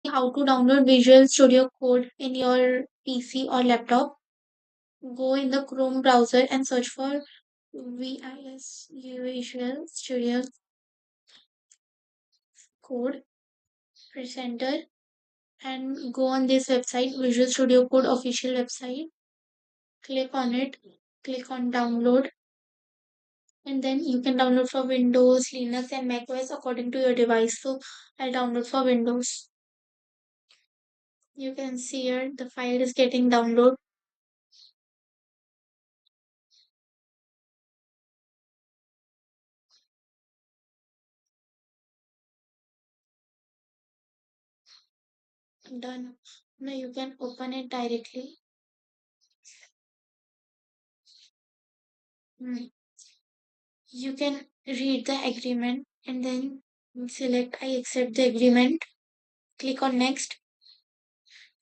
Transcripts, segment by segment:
how to download Visual Studio Code in your PC or laptop. Go in the Chrome browser and search for Visual Studio Code Presenter and go on this website, Visual Studio Code official website. Click on it, click on download, and then you can download for Windows, Linux, and macOS according to your device. So I'll download for Windows. You can see here the file is getting download. Done. Now you can open it directly. Mm. You can read the agreement and then select I accept the agreement. Click on next.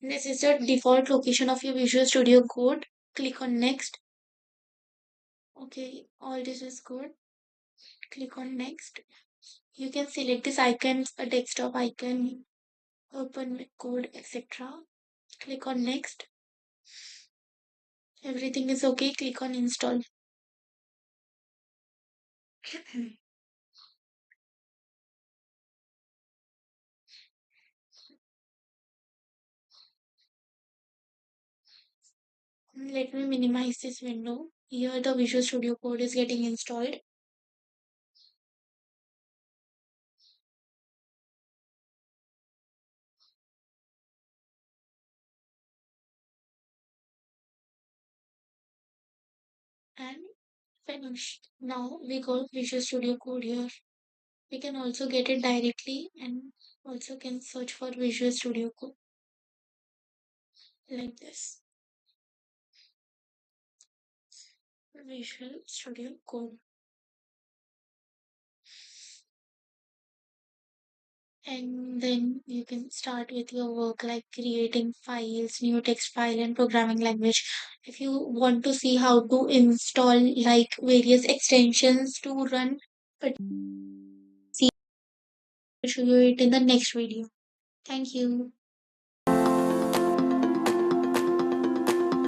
This is the default location of your Visual Studio Code. Click on next. Okay, all this is good. Click on next. You can select this icon, a desktop icon, open with code, etc. Click on next. Everything is okay. Click on install. Let me minimize this window. Here the Visual Studio Code is getting installed. And finished. Now we got Visual Studio Code here. We can also get it directly and also can search for Visual Studio Code like this. Visual Studio Code. And then you can start with your work like creating files, new text file and programming language. If you want to see how to install like various extensions to run, but see, I'll show you it in the next video. Thank you.